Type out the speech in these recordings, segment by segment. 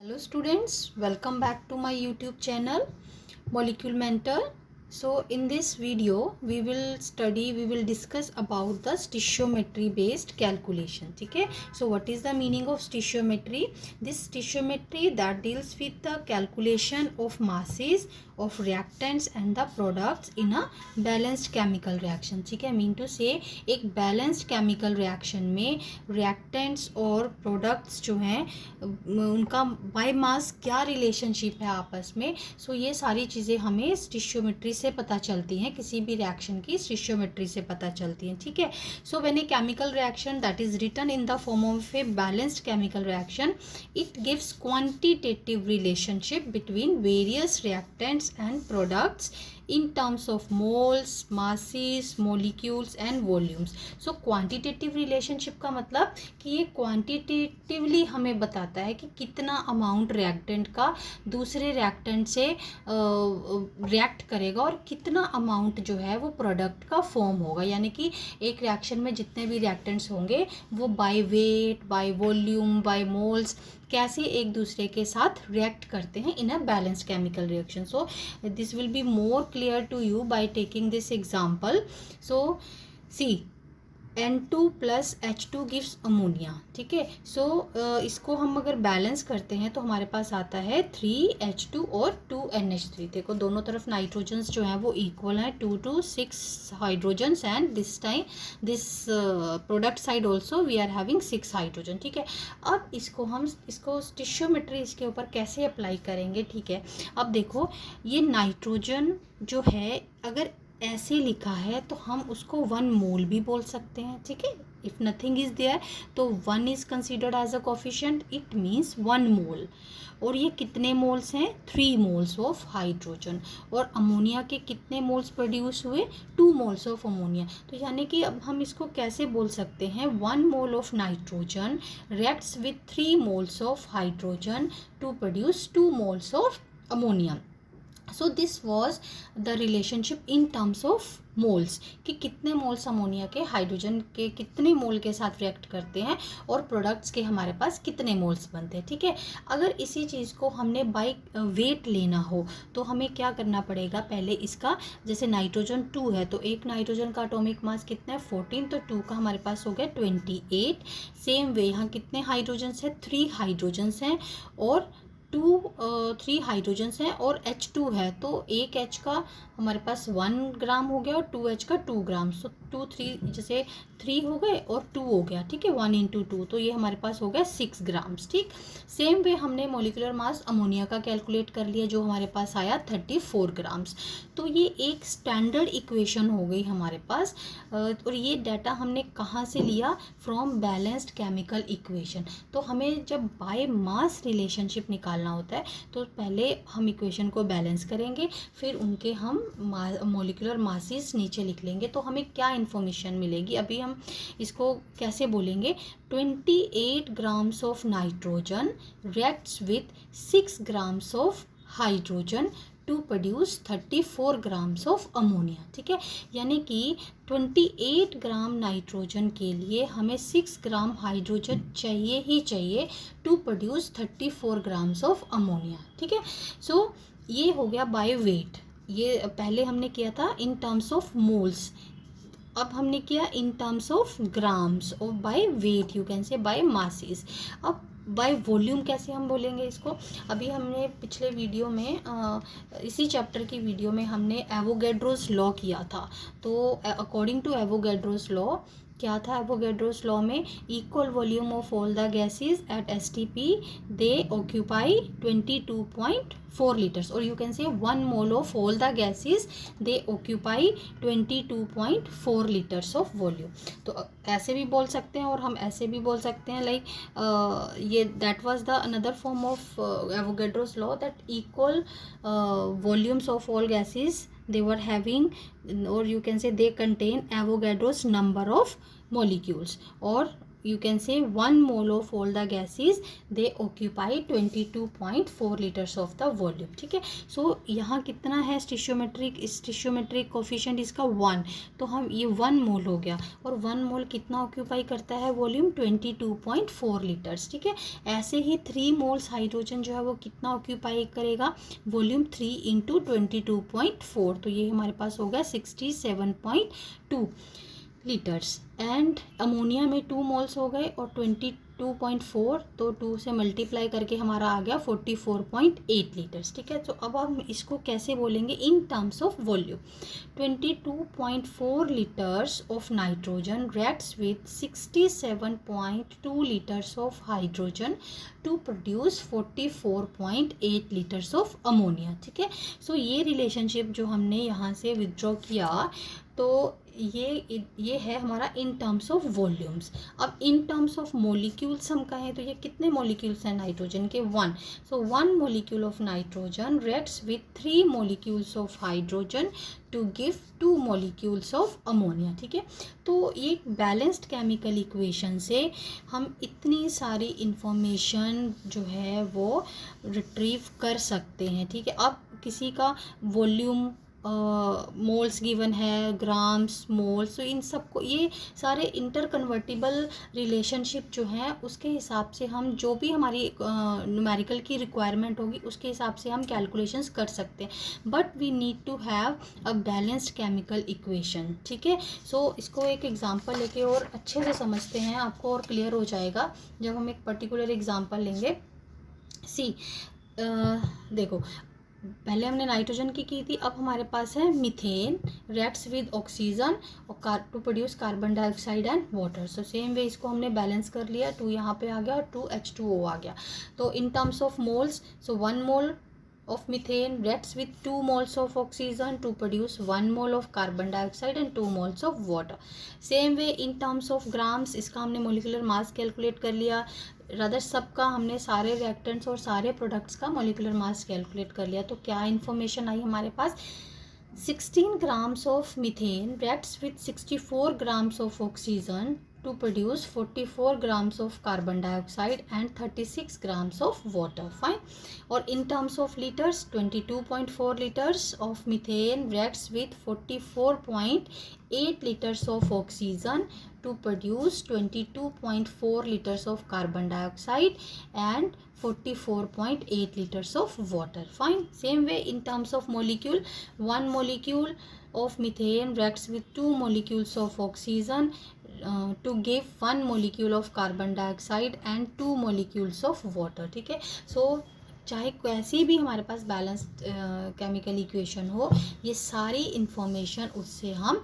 Hello students, welcome back to my YouTube channel Molecule Mentor. So in this video we will discuss about the stoichiometry based calculation. Okay, so what is the meaning of stoichiometry? This stoichiometry that deals with the calculation of masses of reactants and the products in a balanced chemical reaction. ठीक है, mean to से एक balanced chemical reaction में reactants और products जो हैं उनका by mass क्या रिलेशनशिप है आपस में. सो ये सारी चीज़ें हमें स्टिशियोमेट्री से पता चलती हैं, किसी भी रिएक्शन की स्टिशियोमेट्री से पता चलती हैं. ठीक है, so when a chemical reaction that is written in the form of a balanced chemical reaction, it gives quantitative relationship between various reactants and products in terms of moles, masses, molecules and volumes. So quantitative relationship का मतलब कि ये quantitatively हमें बताता है कि कितना amount reactant का दूसरे रिएक्टेंट से रिएक्ट करेगा और कितना अमाउंट जो है वो प्रोडक्ट का फॉर्म होगा. यानी कि एक रिएक्शन में जितने भी रिएक्टेंट्स होंगे वो by weight, by volume, by moles कैसे एक दूसरे के साथ रिएक्ट करते हैं in a balanced chemical reaction. So this will be more clear to you by taking this example. So see N2 plus H2 gives ammonia. ठीक है, सो इसको हम अगर बैलेंस करते हैं तो हमारे पास आता है 3H2 और 2NH3. देखो दोनों तरफ नाइट्रोजन्स जो हैं वो इक्वल हैं, 2 to 6 hydrogens and this time this product side also we are having 6 hydrogen. ठीक है, अब इसको स्टिशियोमेट्री इसके ऊपर कैसे अप्लाई करेंगे. ठीक है, अब देखो ये नाइट्रोजन जो है अगर ऐसे लिखा है तो हम उसको 1 मोल भी बोल सकते हैं. ठीक है, इफ़ नथिंग इज़ देयर तो 1 is considered as a coefficient, it means 1 mole. और ये कितने मोल्स हैं? 3 मोल्स ऑफ हाइड्रोजन. और अमोनिया के कितने मोल्स प्रोड्यूस हुए? 2 मोल्स ऑफ अमोनिया. तो यानी कि अब हम इसको कैसे बोल सकते हैं? 1 mole of nitrogen reacts with 3 moles of hydrogen to produce 2 moles of ammonia. So this was the relationship in terms of moles कि कितने मोल्स अमोनिया के हाइड्रोजन के कितने मोल के साथ रिएक्ट करते हैं और प्रोडक्ट्स के हमारे पास कितने मोल्स बनते हैं. ठीक है, अगर इसी चीज़ को हमने बाय वेट लेना हो तो हमें क्या करना पड़ेगा? पहले इसका जैसे नाइट्रोजन 2 है तो एक नाइट्रोजन का एटॉमिक मास कितना है? 14. तो 2 का हमारे पास हो गया 28. सेम वे यहाँ कितने हाइड्रोजन्स हैं? 3 हाइड्रोजन्स हैं और 3 हाइड्रोजन्स हैं और H2 है तो एक H का हमारे पास 1 ग्राम हो गया और 2H का 2 ग्राम. सो 2 3 जैसे 3 हो गए और 2 हो गया. ठीक है, 1 into 2 तो ये हमारे पास हो गया 6 ग्राम्स. ठीक, सेम वे हमने मोलिकुलर मास अमोनिया का कैलकुलेट कर लिया जो हमारे पास आया 34 ग्राम्स. तो ये एक स्टैंडर्ड इक्वेशन हो गई हमारे पास. और ये डाटा हमने कहाँ से लिया? From balanced chemical equation. तो हमें जब बाय मास रिलेशनशिप निकालना होता है तो पहले हम इक्वेशन को बैलेंस करेंगे, फिर उनके हम मोलिकुलर मासेस नीचे लिख लेंगे तो हमें क्या इन्फॉर्मेशन मिलेगी. अभी हम इसको कैसे बोलेंगे? 28 grams of nitrogen reacts with 6 grams of hydrogen to produce 34 grams of ammonia. ठीक है, यानी कि 28 ग्राम नाइट्रोजन के लिए हमें 6 ग्राम हाइड्रोजन चाहिए ही चाहिए to produce 34 grams of ammonia. ठीक है, सो ये हो गया बाय वेट. ये पहले हमने किया था इन टर्म्स ऑफ मोल्स, अब हमने किया इन टर्म्स ऑफ ग्राम्स और by weight, you can say by masses. अब बाय वॉल्यूम कैसे हम बोलेंगे इसको? अभी हमने पिछले वीडियो में इसी चैप्टर की वीडियो में हमने एवोगैड्रोस लॉ किया था. तो अकॉर्डिंग टू एवोगैड्रोस लॉ क्या था? एवोगैड्रोस लॉ में equal volume of all the gases at STP they occupy 22.4 litres और you can say 1 mole of all the gases they occupy 22.4 litres of volume. तो ऐसे भी बोल सकते हैं और हम ऐसे भी बोल सकते हैं लाइक ये that was the another form of Avogadro's law that equal volumes of all gases they were having, or you can say they contain Avogadro's number of molecules, or you can say 1 mole of all the gases they occupy 22.4 liters of the volume. ठीक है, सो यहाँ कितना है स्टिशियोमेट्रिक coefficient इसका 1, तो हम ये 1 मोल हो गया, और 1 मोल कितना ऑक्यूपाई करता है वॉल्यूम 22.4 लीटर्स. ठीक है, ऐसे ही 3 मोल्स हाइड्रोजन जो है वो कितना ऑक्यूपाई करेगा वॉल्यूम 3 इंटू 22.4, तो ये हमारे पास हो गया 67.2 लीटर्स. एंड अमोनिया में 2 मोल्स हो गए और 22.4, तो 2 से मल्टीप्लाई करके हमारा आ गया 44.8 लीटर्स. ठीक है, तो अब हम इसको कैसे बोलेंगे इन terms of volume. 22.4 liters of nitrogen reacts with 67.2 liters of hydrogen to produce 44.8 liters of ammonia. ठीक है, सो ये रिलेशनशिप जो हमने यहाँ से विथड्रॉ किया, तो ये है हमारा इन टर्म्स ऑफ वॉल्यूम्स. अब इन टर्म्स ऑफ मोलिक्यूल्स हम कहें तो ये कितने मोलिक्यूल्स हैं नाइट्रोजन के 1. So 1 molecule of nitrogen reacts with 3 molecules of hydrogen to give 2 molecules of ammonia. ठीक है, तो ये बैलेंस्ड केमिकल इक्वेशन से हम इतनी सारी इंफॉर्मेशन जो है वो रिट्रीव कर सकते हैं. ठीक है, अब किसी का वॉल्यूम मोल्स गिवन है, ग्राम्स, मोल्स, तो इन सबको ये सारे इंटर कन्वर्टिबल रिलेशनशिप जो हैं उसके हिसाब से हम जो भी हमारी न्यूमेरिकल की रिक्वायरमेंट होगी उसके हिसाब से हम कैलकुलेशंस कर सकते हैं. But we need to have a balanced chemical equation. ठीक है, सो इसको एक एग्जांपल लेके और अच्छे से समझते हैं, आपको और क्लियर हो जाएगा जब हम एक पर्टिकुलर एग्जांपल लेंगे. सी देखो, पहले हमने नाइट्रोजन की थी, अब हमारे पास है मीथेन रिएक्ट्स विद ऑक्सीजन और to produce carbon dioxide and water. So same way इसको हमने बैलेंस कर लिया, 2 यहाँ पे आ गया और 2 H2O आ गया. तो इन terms of moles, so 1 mole of methane reacts with 2 moles of oxygen to produce 1 mole of carbon dioxide and 2 moles of water. Same way in terms of grams, इसका हमने molecular mass calculate कर लिया. Rather सबका हमने सारे reactants और सारे products का मोलिकुलर मास कैलकुलेट कर लिया. तो क्या इन्फॉर्मेशन आई हमारे पास, 16 grams of methane reacts with 64 grams of oxygen to produce 44 grams of carbon dioxide and 36 grams of water. Fine. और in terms of liters, 22.4 liters of methane reacts with 44.8 liters of oxygen to produce 22.4 liters of carbon dioxide and 44.8 liters of water. Fine. Same way in terms of molecule, 1 molecule of methane reacts with 2 molecules of oxygen to give 1 molecule of carbon dioxide and 2 molecules of water. ठीक है, सो चाहे कैसी भी हमारे पास balanced chemical equation हो, ये सारी information उससे हम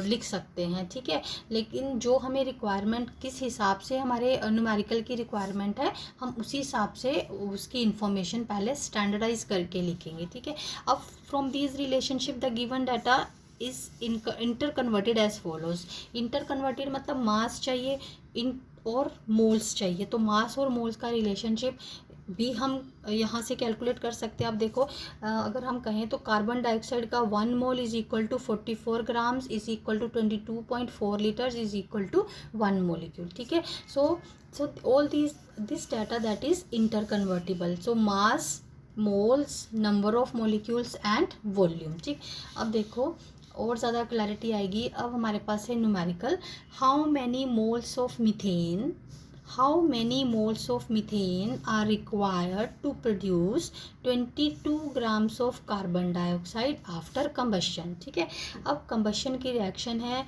लिख सकते हैं. ठीक है, लेकिन जो हमें रिक्वायरमेंट किस हिसाब से हमारे न्यूमेरिकल की रिक्वायरमेंट है, हम उसी हिसाब से उसकी इंफॉर्मेशन पहले स्टैंडर्डाइज करके लिखेंगे. ठीक है, अब from these relationship the given data is interconverted as follows. Interconverted मतलब मास चाहिए और मोल्स चाहिए, तो मास और मोल्स का रिलेशनशिप भी हम यहाँ से कैलकुलेट कर सकते हैं. आप देखो, अगर हम कहें तो कार्बन डाइऑक्साइड का 1 mole is equal to 44 grams is equal to 22.4 litres is equal to 1 molecule. ठीक है, so all this data that is interconvertible. So mass, moles, number of molecules and volume. ठीक, अब देखो और ज़्यादा clarity आएगी. अब हमारे पास है numerical, how many moles of methane are required to produce 22 grams of carbon dioxide after combustion. ठीक है, अब combustion की रिएक्शन है,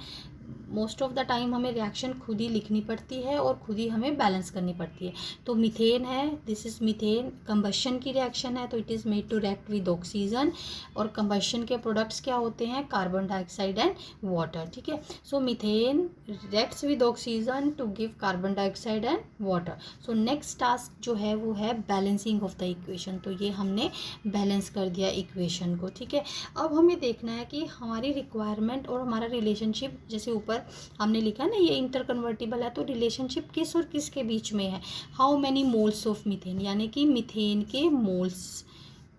मोस्ट ऑफ द टाइम हमें रिएक्शन खुद ही लिखनी पड़ती है और खुद ही हमें बैलेंस करनी पड़ती है. तो मीथेन है, दिस इज मीथेन, कंबशन की रिएक्शन है, तो it is made to react with oxygen, और कंबशन के प्रोडक्ट्स क्या होते हैं, कार्बन डाइऑक्साइड एंड वाटर. ठीक है, so methane reacts with oxygen to give carbon dioxide and water. So next task जो है वो है बैलेंसिंग ऑफ द इक्वेशन. तो ये हमने बैलेंस कर दिया इक्वेशन को. ठीक है, अब हमें देखना है कि हमारी रिक्वायरमेंट और हमारा रिलेशनशिप, जैसे ऊपर हमने लिखा ना ये इंटर कन्वर्टिबल है, तो रिलेशनशिप किस और किस के बीच में है, how many moles of methane, यानी कि मीथेन के मोल्स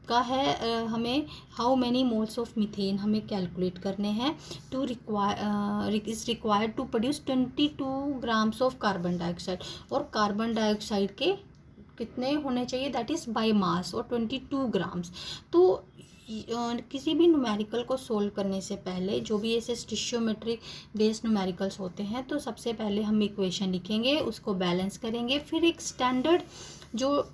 का है हमें how many moles of methane हमें कैलकुलेट करने हैं to is required to produce 22 grams of carbon dioxide, और कार्बन डाइऑक्साइड के कितने होने चाहिए, दैट इज़ बाय मास, और 22 ग्राम्स। तो किसी भी न्यूमेरिकल को सोल्व करने से पहले जो भी ऐसे स्टिशियोमेट्रिक बेस्ड न्यूमेरिकल्स होते हैं, तो सबसे पहले हम इक्वेशन लिखेंगे, उसको बैलेंस करेंगे, फिर एक स्टैंडर्ड जो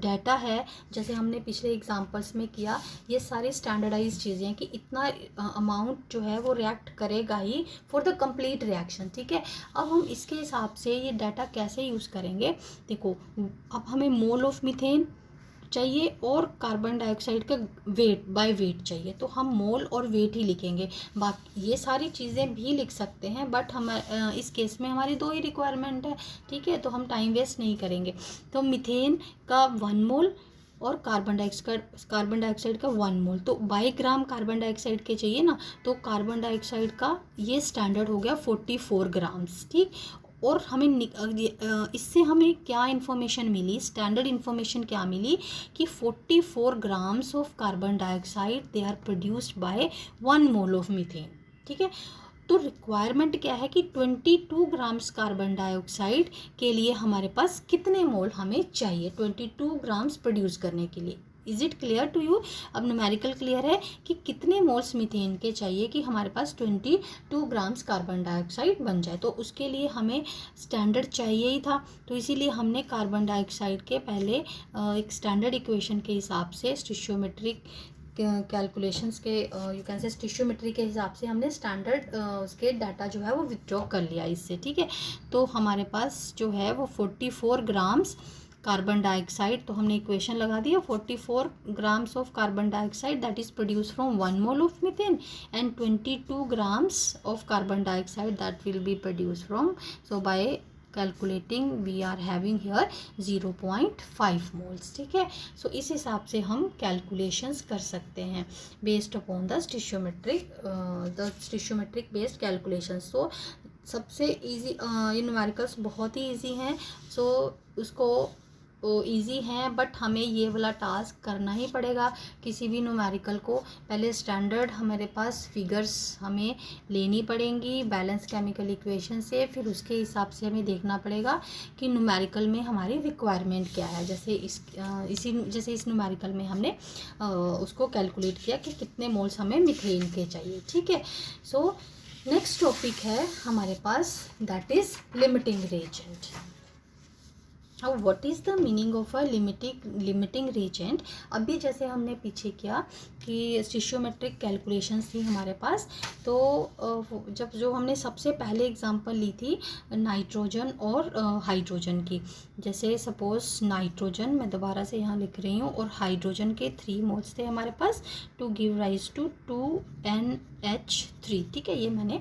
डाटा है, जैसे हमने पिछले एग्जांपल्स में किया, ये सारी स्टैंडर्डाइज चीज़ें कि इतना अमाउंट जो है वो रिएक्ट करेगा ही फॉर द कंप्लीट रिएक्शन। ठीक है, अब हम इसके हिसाब से ये डाटा कैसे यूज़ करेंगे, देखो अब हमें मोल ऑफ मीथेन चाहिए और कार्बन डाइऑक्साइड का वेट बाय वेट चाहिए, तो हम मोल और वेट ही लिखेंगे। बाकी ये सारी चीज़ें भी लिख सकते हैं, बट हम इस केस में हमारी 2 ही रिक्वायरमेंट है। ठीक है, तो हम टाइम वेस्ट नहीं करेंगे। तो मीथेन का 1 मोल और कार्बन डाइऑक्साइड का 1 मोल, तो बाई ग्राम कार्बन डाइऑक्साइड के चाहिए ना, तो कार्बन डाइऑक्साइड का ये स्टैंडर्ड हो गया 44 ग्राम्स। ठीक, और हमें इससे हमें क्या इन्फॉर्मेशन मिली, स्टैंडर्ड इन्फॉर्मेशन क्या मिली कि 44 grams of carbon dioxide they are produced by 1 mole of methane. ठीक है, तो रिक्वायरमेंट क्या है कि 22 ग्राम्स कार्बन डाइऑक्साइड के लिए हमारे पास कितने मोल हमें चाहिए 22 ग्राम्स प्रोड्यूस करने के लिए। Is it clear to you? अब न्यूमेरिकल क्लियर है कि कितने मोल्स मीथेन के चाहिए कि हमारे पास 22 ग्राम्स कार्बन डाइऑक्साइड बन जाए, तो उसके लिए हमें स्टैंडर्ड चाहिए ही था। तो इसीलिए हमने कार्बन डाइऑक्साइड के पहले एक स्टैंडर्ड इक्वेशन के हिसाब से स्टिशियोमेट्रिक कैलकुलेशंस के यू कैन से स्टिशियोमेट्री के हिसाब से हमने स्टैंडर्ड उसके डाटा जो है वो विथड्रॉ कर लिया इससे। ठीक है, तो हमारे पास जो है वो 44 ग्राम्स कार्बन डाइऑक्साइड, तो हमने इक्वेशन लगा दिया 44 grams of carbon dioxide that is produce from 1 mole of methane and 22 grams of carbon dioxide that will be produce from, so by calculating we are having here 0.5 moles. ठीक है, सो इस हिसाब से हम कैलकुलेशंस कर सकते हैं based upon the stoichiometric based calculations. So सबसे इजी ये न्यूमेरिकल्स बहुत ही इजी हैं, सो उसको इजी हैं, बट हमें ये वाला टास्क करना ही पड़ेगा। किसी भी न्यूमेरिकल को पहले स्टैंडर्ड हमारे पास फिगर्स हमें लेनी पड़ेंगी बैलेंस केमिकल इक्वेशन से, फिर उसके हिसाब से हमें देखना पड़ेगा कि न्यूमेरिकल में हमारी रिक्वायरमेंट क्या है। जैसे इस न्यूमेरिकल में हमने उसको कैलकुलेट किया कि कितने मोल्स हमें मीथेन के चाहिए। ठीक है, सो नेक्स्ट टॉपिक है हमारे पास दैट इज लिमिटिंग रिएजेंट। अब what is the meaning of a limiting reagent. अभी जैसे हमने पीछे किया कि स्टिशियोमेट्रिक कैलकुलेशंस थी हमारे पास, तो जब जो हमने सबसे पहले एग्जांपल ली थी नाइट्रोजन और हाइड्रोजन की, जैसे सपोज नाइट्रोजन मैं दोबारा से यहाँ लिख रही हूँ और हाइड्रोजन के 3 मोल्स थे हमारे पास to give rise to 2NH3। ठीक है, ये मैंने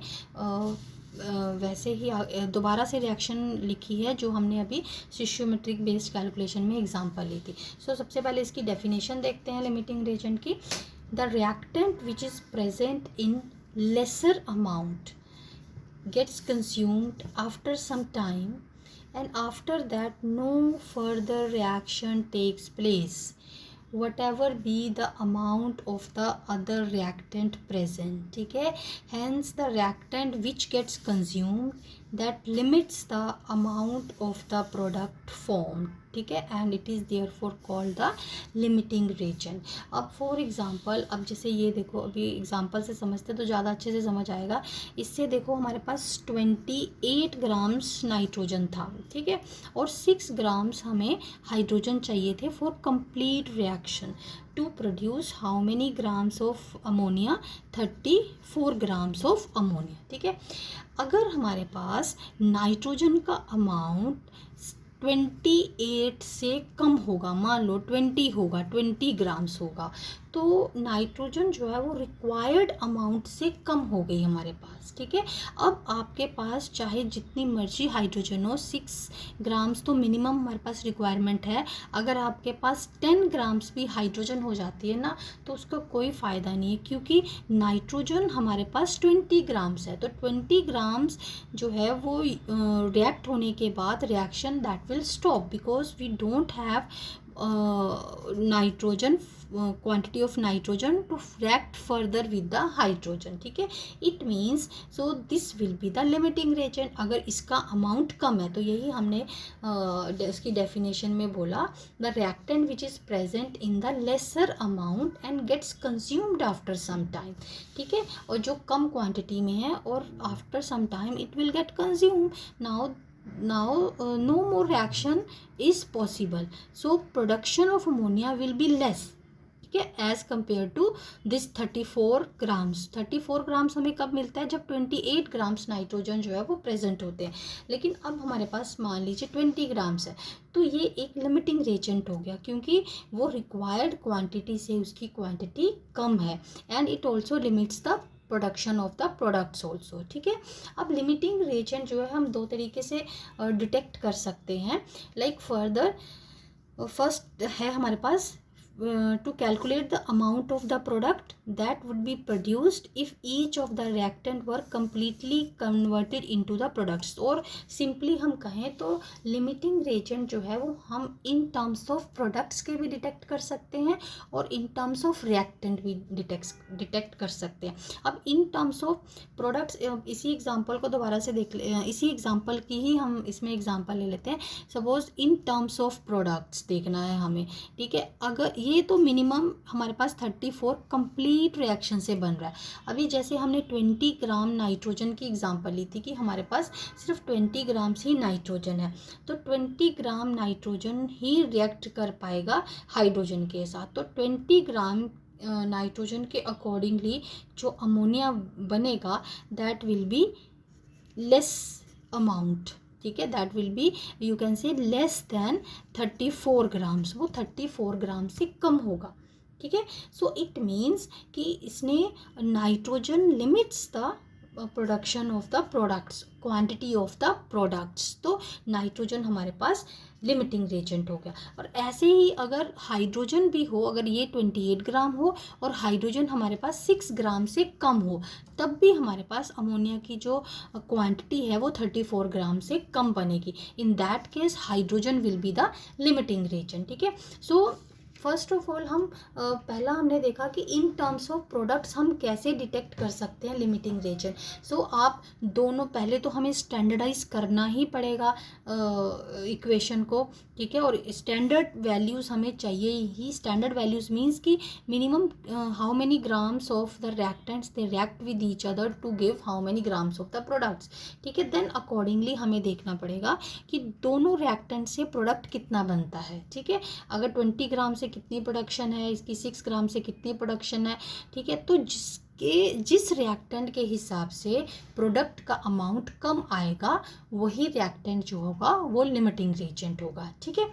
वैसे ही दोबारा से रिएक्शन लिखी है जो हमने अभी स्टिशियोमेट्रिक बेस्ड कैलकुलेशन में एग्जांपल ली थी। सो सबसे पहले इसकी डेफिनेशन देखते हैं लिमिटिंग रिएजेंट की। The reactant which is present in lesser amount gets consumed after some time and after that no further reaction takes place whatever be the amount of the other reactant present. ठीक है, hence the reactant which gets consumed that limits the amount of the product formed. ठीक है, and it is therefore called the limiting reagent. अब for example, अब जैसे ये देखो, अभी एग्जांपल से समझते तो ज़्यादा अच्छे से समझ आएगा। इससे देखो हमारे पास 28 ग्राम्स नाइट्रोजन था। ठीक है, और 6 ग्राम्स हमें हाइड्रोजन चाहिए थे for complete reaction to produce how many grams of ammonia, 34 grams of ammonia. ठीक है, अगर हमारे पास नाइट्रोजन का अमाउंट 28 से कम होगा, मान लो 20 होगा, 20 ग्राम्स होगा, तो नाइट्रोजन जो है वो रिक्वायर्ड अमाउंट से कम हो गई हमारे पास। ठीक है, अब आपके पास चाहे जितनी मर्जी हाइड्रोजन हो, 6 ग्राम्स तो मिनिमम हमारे पास रिक्वायरमेंट है। अगर आपके पास 10 ग्राम्स भी हाइड्रोजन हो जाती है ना, तो उसका कोई फ़ायदा नहीं है, क्योंकि नाइट्रोजन हमारे पास 20 ग्राम्स है। तो 20 ग्राम्स जो है वो रिएक्ट होने के बाद reaction that will stop because we don't have nitrogen quantity of nitrogen to react further with the hydrogen. ठीक है, it means so this will be the limiting reagent. अगर इसका amount कम है तो यही हमने इसकी definition में बोला, the reactant which is present in the lesser amount and gets consumed after some time. ठीक है, और जो कम quantity में है और after some time it will get consumed. Now no more reaction is possible, so production of ammonia will be less, ठीक है, as compare to this 34 grams. 34 grams हमें कब मिलता है, जब 28 ग्राम्स नाइट्रोजन जो है वो प्रेजेंट होते हैं. लेकिन अब हमारे पास मान लीजिए 20 ग्राम्स है, तो ये एक लिमिटिंग रेजेंट हो गया क्योंकि वो रिक्वायर्ड क्वांटिटी से उसकी क्वांटिटी कम है, and it also limits the production of the products also. ठीक है, अब लिमिटिंग रेजेंट जो है हम दो तरीके से डिटेक्ट कर सकते हैं. लाइक फर्दर फर्स्ट है हमारे पास to calculate the amount of the product that would be produced if each of the reactant were completely converted into the products. और simply हम कहें तो limiting reagent जो है वो हम in terms of products के भी डिटेक्ट कर सकते हैं और in terms of reactant भी डिटेक्ट कर सकते हैं. अब in terms of products इसी एग्जांपल को दोबारा से देख इसी एग्जांपल की ही हम इसमें एग्जांपल ले लेते हैं. Suppose in terms of products देखना है हमें. ठीक है, अगर ये तो मिनिमम हमारे पास 34 कंप्लीट रिएक्शन से बन रहा है. अभी जैसे हमने 20 ग्राम नाइट्रोजन की एग्जांपल ली थी कि हमारे पास सिर्फ 20 ग्राम ही नाइट्रोजन है, तो 20 ग्राम नाइट्रोजन ही रिएक्ट कर पाएगा हाइड्रोजन के साथ. तो 20 ग्राम नाइट्रोजन के अकॉर्डिंगली जो अमोनिया बनेगा that will be less amount. ठीक है, that will B you can से लेस देन 34 ग्राम्स. वो 34 ग्राम से कम होगा. ठीक है, सो इट मीन्स कि इसने nitrogen limits the production of the products, quantity of the products. तो नाइट्रोजन हमारे पास लिमिटिंग रेजेंट हो गया. और ऐसे ही अगर हाइड्रोजन भी हो, अगर ये 28 ग्राम हो और हाइड्रोजन हमारे पास 6 ग्राम से कम हो, तब भी हमारे पास अमोनिया की जो क्वांटिटी है वो 34 ग्राम से कम बनेगी. In that case hydrogen will be the limiting reagent. ठीक है, सो फर्स्ट ऑफ ऑल हम पहला हमने देखा कि इन टर्म्स ऑफ प्रोडक्ट्स हम कैसे डिटेक्ट कर सकते हैं लिमिटिंग रेजेंट. सो आप दोनों पहले तो हमें स्टैंडर्डाइज करना ही पड़ेगा इक्वेशन को. ठीक है, और स्टैंडर्ड वैल्यूज़ हमें चाहिए ही. स्टैंडर्ड वैल्यूज़ मीन्स कि minimum how many grams of the reactants they react with each other to give how many grams of the products. ठीक है, देन अकॉर्डिंगली हमें देखना पड़ेगा कि दोनों रिएक्टेंट से प्रोडक्ट कितना बनता है. ठीक है, अगर 20 ग्राम से कितनी प्रोडक्शन है, इसकी 6 ग्राम से कितनी प्रोडक्शन है. ठीक है, तो जिस रिएक्टेंट के हिसाब से प्रोडक्ट का अमाउंट कम आएगा वही रिएक्टेंट जो होगा वो लिमिटिंग रेजेंट होगा. ठीक है,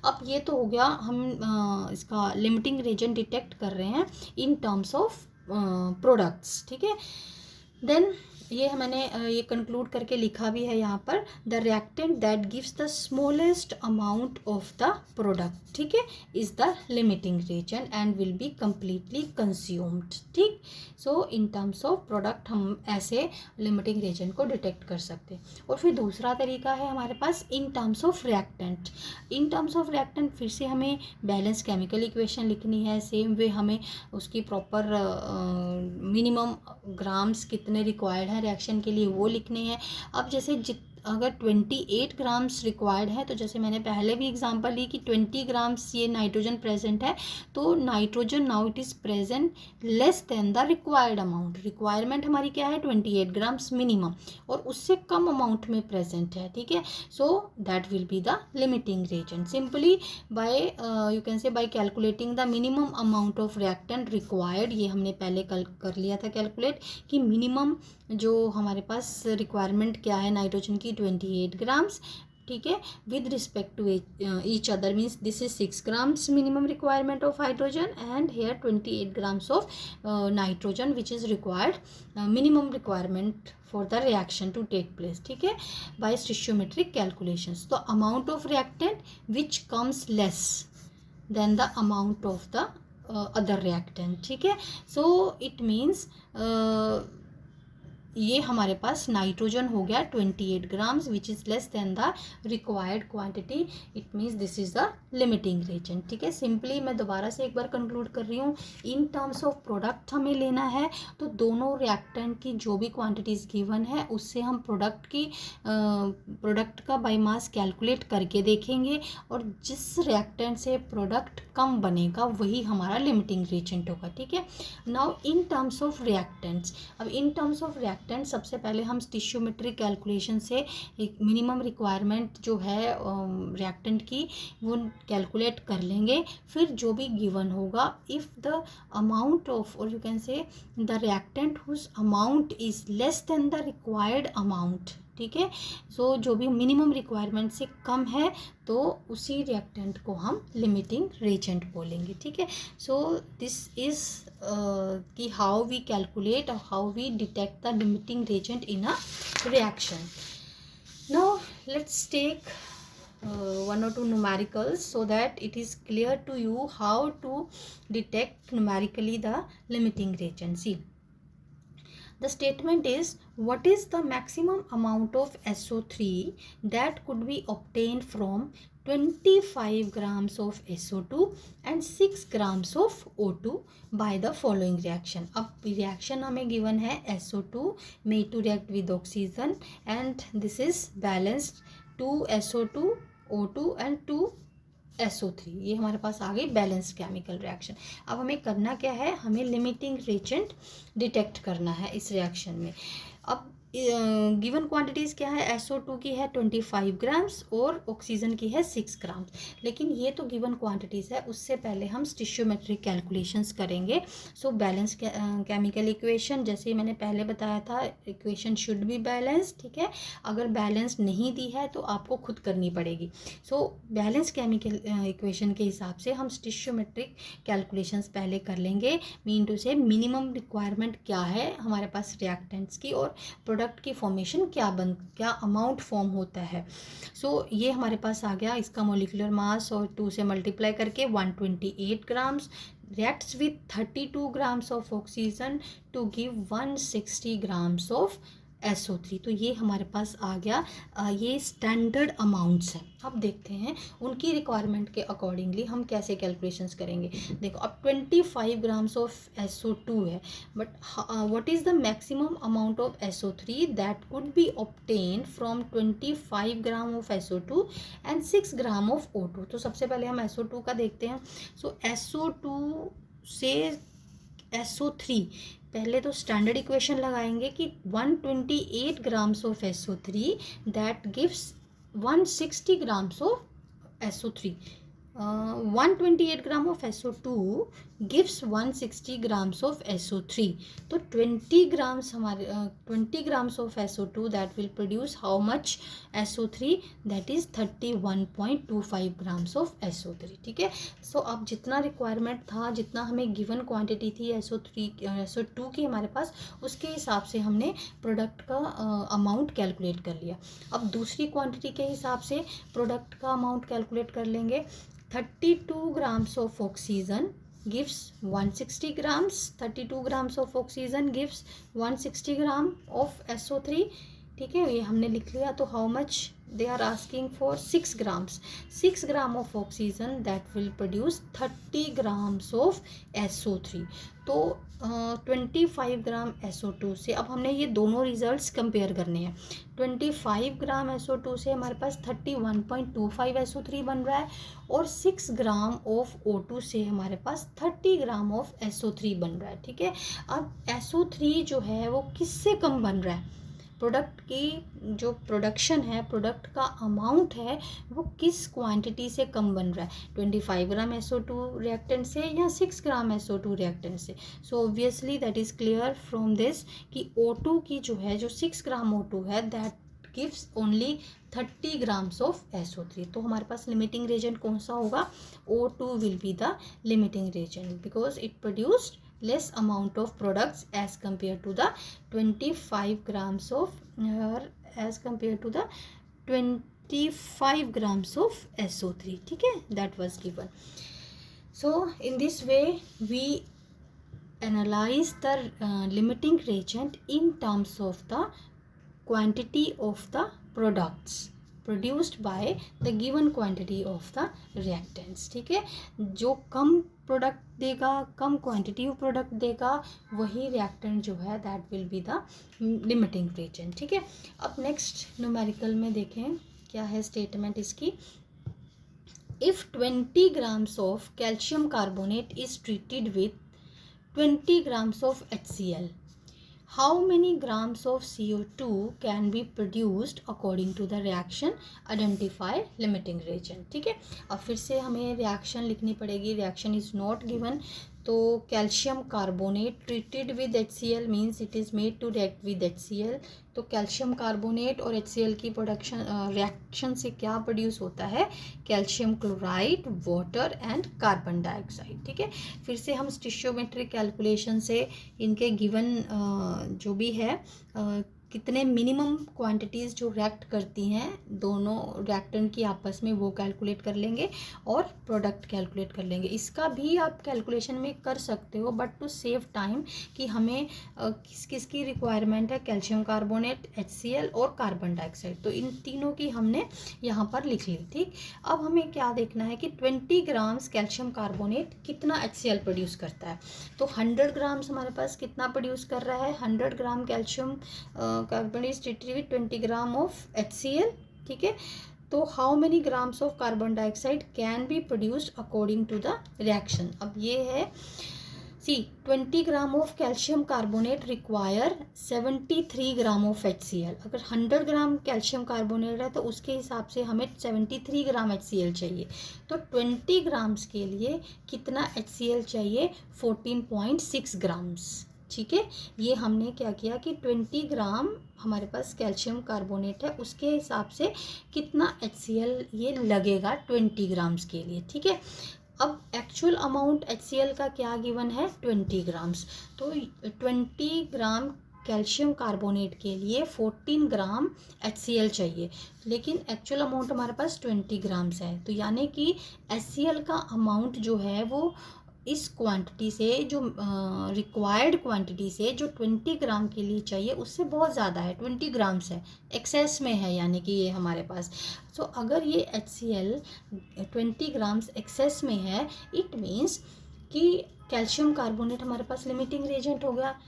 अब ये तो हो गया हम इसका लिमिटिंग रेजेंट डिटेक्ट कर रहे हैं इन टर्म्स ऑफ प्रोडक्ट्स. ठीक है, देन ये मैंने ये कंक्लूड करके लिखा भी है यहाँ पर, the reactant that gives the smallest amount of the product. ठीक है, is the limiting reagent and will be completely consumed. ठीक, so in terms of product हम ऐसे लिमिटिंग रेजेंट को डिटेक्ट कर सकते हैं. और फिर दूसरा तरीका है हमारे पास in terms of reactant. In terms of reactant फिर से हमें बैलेंस केमिकल इक्वेशन लिखनी है. सेम वे हमें उसकी प्रॉपर मिनिमम ग्राम्स कितने रिक्वायर्ड हैं रिएक्शन के लिए वो लिखने हैं. अब जैसे अगर 28 ग्राम्स रिक्वायर्ड है, तो जैसे मैंने पहले भी एग्जांपल ली कि 20 ग्राम्स ये नाइट्रोजन प्रेजेंट है, तो nitrogen now it is present less than the required amount. Requirement हमारी क्या है 28 ग्राम्स मिनिमम, और उससे कम अमाउंट में प्रेजेंट है. ठीक है, so that will be the limiting reagent. Simply by you can say by calculating the minimum amount of reactant required. ये हमने पहले कल कर लिया था कैलकुलेट कि मिनिमम जो हमारे पास रिक्वायरमेंट क्या है नाइट्रोजन की 28 ग्राम्स. ठीक है, with respect to each other means this is 6 grams minimum requirement of hydrogen and here 28 grams of nitrogen which is required minimum requirement for the reaction to take place. ठीक है, by stoichiometric calculations. तो amount of reactant which comes less than the amount of the other reactant. ठीक है, so it means ये हमारे पास nitrogen हो गया 28 grams which is less than the required quantity, it means this is the limiting reagent. ठीक है, simply मैं दोबारा से एक बार कंक्लूड कर रही हूँ, इन टर्म्स ऑफ प्रोडक्ट हमें लेना है तो दोनों रिएक्टेंट की जो भी क्वांटिटीज़ गिवन है उससे हम प्रोडक्ट का बाय मास कैलकुलेट करके देखेंगे, और जिस रिएक्टेंट से प्रोडक्ट कम बनेगा वही हमारा लिमिटिंग रिएजेंट होगा। ठीक है, now in terms of reactants, अब इन टर्म्स ऑफ रिएक्टेंट सबसे पहले हम स्टिशियोमेट्रिक कैलकुलेशन से एक मिनिमम रिक्वायरमेंट जो है रिएक्टेंट की वो कैलकुलेट कर लेंगे, फिर जो भी गिवन होगा इफ़ द अमाउंट ऑफ, और you can say the reactant whose amount is less than the required amount. ठीक है, सो जो भी मिनिमम रिक्वायरमेंट से कम है तो उसी रिएक्टेंट को हम लिमिटिंग रिएजेंट बोलेंगे। ठीक है, सो दिस इज कि हाउ वी कैलकुलेट और how we detect the limiting reagent in a reaction. Now let's take one or two numericals so that it is clear to you how to detect numerically the limiting reagent. See, the statement is, what is the maximum amount of SO3 that could be obtained from 25 grams of SO2 and 6 grams of O2 by the following reaction. अब reaction हमें given है SO2 made to react with oxygen and this is balanced 2 SO2 O2 and 2 SO3, ये हमारे पास आ गई balance chemical reaction. अब हमें करना क्या है, हमें लिमिटिंग रिएजेंट डिटेक्ट करना है इस रिएक्शन में। अब गिवन क्वांटिटीज़ क्या है, SO2 की है 25 ग्राम्स और ऑक्सीजन की है 6 ग्राम्स, लेकिन ये तो गिवन क्वांटिटीज़ है, उससे पहले हम स्टिशियोमेट्रिक कैलकुलेशंस करेंगे। सो बैलेंस केमिकल इक्वेशन, जैसे ही मैंने पहले बताया था, इक्वेशन शुड बी बैलेंस। ठीक है, अगर बैलेंस नहीं दी है तो आपको खुद करनी पड़ेगी। सो बैलेंस केमिकल इक्वेशन के हिसाब से हम स्टिशियोमेट्रिक कैलकुलेशंस पहले कर लेंगे, मीन टू से मिनिमम रिक्वायरमेंट क्या है हमारे पास रिएक्टेंट्स की और प्रोडक्ट की फॉर्मेशन क्या अमाउंट फॉर्म होता है। सो ये हमारे पास आ गया, इसका मोलिकुलर मास और 2 से मल्टीप्लाई करके 128 grams reacts with 32 grams of oxygen to give 160 grams of SO3। तो ये हमारे पास आ गया, ये स्टैंडर्ड अमाउंट्स हैं। अब देखते हैं उनकी रिक्वायरमेंट के अकॉर्डिंगली हम कैसे कैलकुलेशंस करेंगे। देखो, अब 25 ग्राम्स ऑफ SO2 है, but what is the maximum amount of SO3 that could be obtain from 25 gram of SO2 and 6 gram of O2। तो सबसे पहले हम SO2 का देखते हैं। सो SO2 से SO3, पहले तो स्टैंडर्ड इक्वेशन लगाएंगे कि 128 grams of SO3 that gives 160 grams of SO3। 128 gram of SO2 gives 160 grams of SO3। तो 20 grams of SO2 that will produce how much SO3, that is 31.25 grams of SO3। ठीक है, सो अब जितना requirement था, जितना हमें गिवन क्वांटिटी थी SO2 की हमारे पास, उसके हिसाब से हमने प्रोडक्ट का अमाउंट कैलकुलेट कर लिया। अब दूसरी क्वांटिटी के हिसाब से प्रोडक्ट का अमाउंट कैलकुलेट कर लेंगे। 32 grams of oxygen gives 160 grams, 32 grams of oxygen gives 160 gram of SO3। ठीक है, ये हमने लिख लिया। तो how much they are asking for 6 grams, 6 gram of oxygen that will produce 30 grams of SO3। तो 25 ग्राम SO2 से अब हमने ये दोनों रिजल्ट्स कंपेयर करने हैं। 25 ग्राम SO2 से हमारे पास 31.25 SO3 बन रहा है, और 6 ग्राम ऑफ O2 से हमारे पास 30 ग्राम ऑफ SO3 बन रहा है। ठीक है, अब SO3 जो है वो किससे कम बन रहा है, प्रोडक्ट की जो प्रोडक्शन है, प्रोडक्ट का अमाउंट है, वो किस क्वांटिटी से कम बन रहा है, 25 ग्राम SO2 रिएक्टेंट से या 6 ग्राम SO2 रिएक्टेंट से। So obviously that is clear from this कि O2 की जो है, जो 6 ग्राम O2 है, that gives only 30 grams of SO3। तो हमारे पास लिमिटिंग रिएजेंट कौन सा होगा, O2 will be the limiting reagent because it produced less amount of products as compared to the 25 grams of as compared to the 25 grams of SO3। ठीक है, that was given। So in this way we analyze the limiting reagent in terms of the quantity of the products produced by the given quantity of the reactants. ठीक है, जो कम product देगा, कम quantity of product देगा, वही reactant जो है that will be the limiting reagent. ठीक है, अब नेक्स्ट न्यूमेरिकल में देखें क्या है स्टेटमेंट इसकी. If 20 grams of calcium carbonate is treated with 20 grams of HCl, how many grams of CO2 can be produced according to the reaction? Identify limiting reagent. ठीक है, अब फिर से हमें रिएक्शन लिखनी पड़ेगी. Reaction is not given. तो calcium carbonate treated with HCl means it is made to react with HCl. तो कैल्शियम कार्बोनेट और HCl की प्रोडक्शन रिएक्शन से क्या प्रोड्यूस होता है? Calcium chloride, water and carbon dioxide. ठीक है, फिर से हम स्टिशियोमेट्रिक कैलकुलेशन से इनके गिवन जो भी है कितने मिनिमम क्वांटिटीज़ जो रिएक्ट करती हैं दोनों रिएक्टेंट की आपस में, वो कैलकुलेट कर लेंगे और प्रोडक्ट कैलकुलेट कर लेंगे. इसका भी आप कैलकुलेशन में कर सकते हो, बट टू सेव टाइम कि हमें किस किस की रिक्वायरमेंट है, कैल्शियम कार्बोनेट, HCl और कार्बन डाइऑक्साइड. तो इन तीनों की हमने यहाँ पर लिख ली. ठीक, अब हमें क्या देखना है कि 20 ग्राम्स कैल्शियम कार्बोनेट कितना HCl प्रोड्यूस करता है. तो 100 ग्राम्स हमारे पास कितना प्रोड्यूस कर रहा है? 100 gram calcium carbon is treated with 20 gram of HCl. ठीक है, तो how many grams of carbon dioxide can be produced according to the reaction. अब ये है, see 20 gram of calcium carbonate require 73 gram of HCl. अगर 100 gram calcium carbonate है तो उसके हिसाब से हमें 73 ग्राम HCl चाहिए. तो 20 ग्राम्स के लिए कितना HCl चाहिए? 14.6 ग्राम्स. ठीक है, ये हमने क्या किया कि 20 ग्राम हमारे पास कैल्शियम कार्बोनेट है, उसके हिसाब से कितना HCl ये लगेगा 20 ग्राम्स के लिए. ठीक है, अब एक्चुअल अमाउंट HCl का क्या गिवन है? 20 ग्राम्स. तो 20 ग्राम कैल्शियम कार्बोनेट के लिए 14 ग्राम HCl चाहिए, लेकिन एक्चुअल अमाउंट हमारे पास 20 ग्राम्स है. तो यानी कि HCl का अमाउंट जो है वो इस क्वांटिटी से, जो रिक्वायर्ड क्वांटिटी से जो 20 ग्राम के लिए चाहिए उससे बहुत ज़्यादा है. 20 ग्राम्स है, एक्सेस में है यानी कि ये हमारे पास. सो अगर ये HCl 20 ग्राम्स एक्सेस में है, इट मीन्स कि कैल्शियम कार्बोनेट हमारे पास लिमिटिंग रिएजेंट हो गया.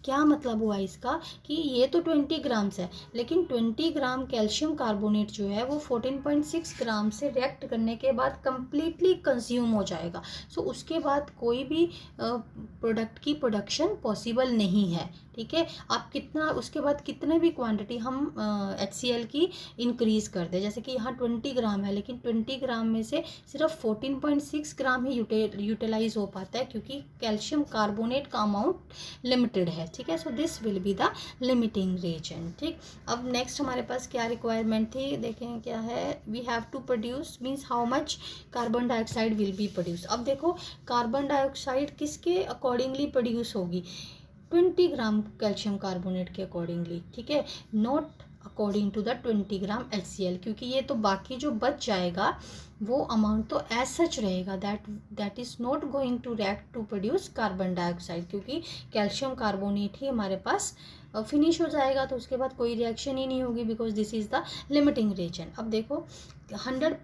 क्या मतलब हुआ इसका कि ये तो 20 ग्राम्स है, लेकिन 20 ग्राम कैल्शियम कार्बोनेट जो है वो 14.6 ग्राम से रिएक्ट करने के बाद कंप्लीटली कंज्यूम हो जाएगा. सो उसके बाद कोई भी प्रोडक्ट की प्रोडक्शन पॉसिबल नहीं है. ठीक है, आप कितना उसके बाद कितने भी क्वांटिटी हम HCl की इंक्रीज़ कर दें, जैसे कि यहाँ 20 ग्राम है, लेकिन 20 ग्राम में से सिर्फ 14.6 ग्राम ही यूटिलाइज हो पाता है क्योंकि कैल्शियम कार्बोनेट का अमाउंट लिमिटेड है. ठीक है, so this will be the limiting reagent. ठीक, अब नेक्स्ट हमारे पास क्या रिक्वायरमेंट थी, देखें क्या है. We have to produce means how much carbon dioxide will be produce. अब देखो कार्बन डाइऑक्साइड किसके अकॉर्डिंगली प्रोड्यूस होगी? 20 ग्राम कैल्शियम कार्बोनेट के अकॉर्डिंगली. ठीक है, not according to the 20 gram HCl, क्योंकि ये तो बाकी जो बच जाएगा वो अमाउंट तो एज सच रहेगा, that is not going to react to produce carbon dioxide, क्योंकि कैल्शियम कार्बोनेट ही हमारे पास फिनिश हो जाएगा. तो उसके बाद कोई रिएक्शन ही नहीं होगी because this is the limiting reagent. अब देखो 100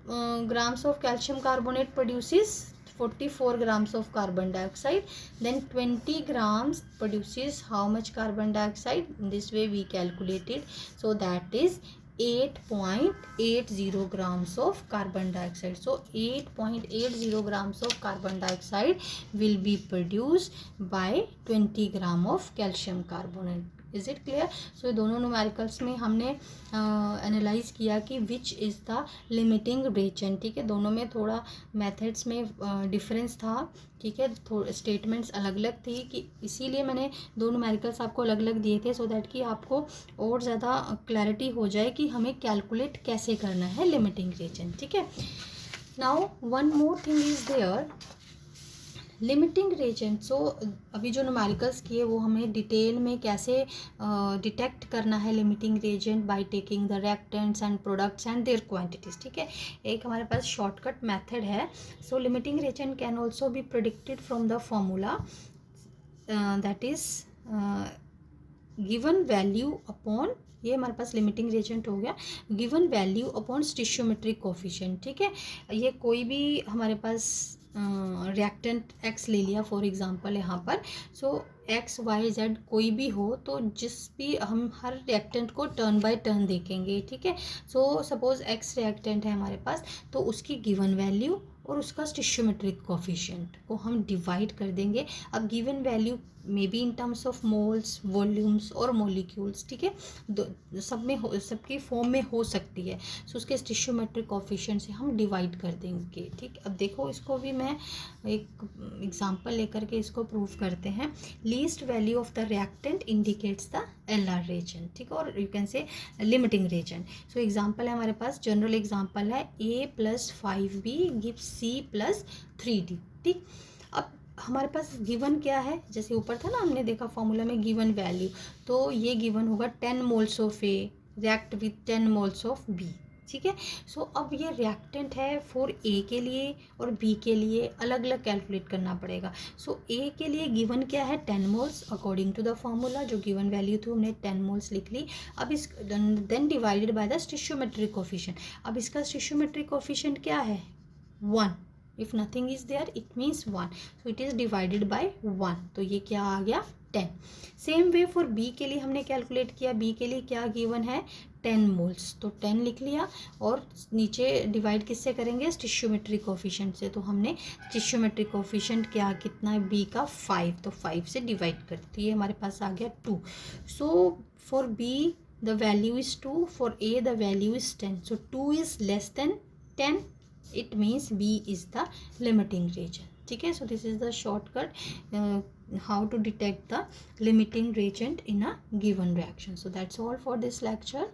grams of calcium carbonate produces 44 grams of carbon dioxide. Then 20 grams produces how much carbon dioxide? In this way we calculated. So that is 8.80 grams of carbon dioxide. So 8.80 grams of carbon dioxide will be produced by 20 gram of calcium carbonate. Is it clear? So दोनों numericals में हमने analyse किया कि which is the limiting reagent. ठीक है, दोनों में थोड़ा मेथड्स में डिफरेंस था. ठीक है, थोड़े स्टेटमेंट्स अलग अलग थी कि इसीलिए मैंने दो न्यूमेरिकल्स आपको अलग अलग दिए थे, सो दैट कि आपको और ज़्यादा क्लैरिटी हो जाए कि हमें कैलकुलेट कैसे करना है लिमिटिंग रिएजेंट. ठीक है, now one more thing is there, limiting reagent. So अभी जो न्यूमेरिकल्स किए वो हमें डिटेल में कैसे डिटेक्ट करना है limiting reagent by taking the reactants and products and their quantities. ठीक है, एक हमारे पास शॉर्टकट मेथड है. So limiting reagent can also be predicted from the formula that is given value upon, ये हमारे पास लिमिटिंग रिएजेंट हो गया, given value upon stoichiometric coefficient. ठीक है, ये कोई भी हमारे पास रिएक्टेंट एक्स ले लिया फॉर एग्जांपल यहाँ पर। सो एक्स वाई जेड कोई भी हो, तो जिस भी हम हर रिएक्टेंट को टर्न बाय टर्न देखेंगे। ठीक है, सो सपोज एक्स रिएक्टेंट है हमारे पास, तो उसकी गिवन वैल्यू और उसका स्टिशियोमेट्रिक कोफिशिएंट को हम डिवाइड कर देंगे। अब given value may be in terms of moles, volumes और मोलिक्यूल्स। ठीक है, सब में हो, सबकी फॉर्म में हो सकती है। सो उसके स्टिशियोमेट्रिक कोफिशिएंट से हम डिवाइड कर देंगे। ठीक, अब देखो इसको भी मैं एक एग्जांपल लेकर के इसको प्रूव करते हैं। Least value of the reactant indicates the LR reagent. ठीक, और यू कैन से लिमिटिंग रिएजेंट। सो एग्जांपल है हमारे पास, जनरल एग्जांपल है A+5B गिव्स C+3D। ठीक, अब हमारे पास गिवन क्या है, जैसे ऊपर था ना, हमने देखा फॉर्मूला में गिवन वैल्यू, तो ये गिवन होगा 10 moles of A react with 10 moles of B। ठीक है, सो अब ये रिएक्टेंट है फॉर A के लिए और B के लिए अलग अलग कैलकुलेट करना पड़ेगा। सो A के लिए गिवन क्या है 10 moles according to the formula, जो गिवन वैल्यू थी हमने 10 मोल्स लिख ली। अब इस then divided by the stoichiometric coefficient. अब इसका स्टिशियोमेट्रिक कोफिशिएंट क्या है 1। If nothing is there it means 1, so it is divided by 1, तो ये क्या आ गया 10। सेम वे फॉर बी के लिए हमने कैलकुलेट किया, बी के लिए क्या गिवन है 10 मोल्स, तो 10 लिख लिया और नीचे डिवाइड किससे करेंगे स्टिशियोमेट्रिक कोफिशिएंट से। तो हमने स्टिशियोमेट्रिक कोफिशिएंट क्या कितना है बी का 5, तो 5 से डिवाइड कर, तो ये हमारे पास आ गया 2। So for be the value is 2, for a the value is 10, so 2 is less then 10, it means B is the limiting reagent. ठीक है, so this is the shortcut how to detect the limiting reagent in a given reaction. So that's all for this lecture.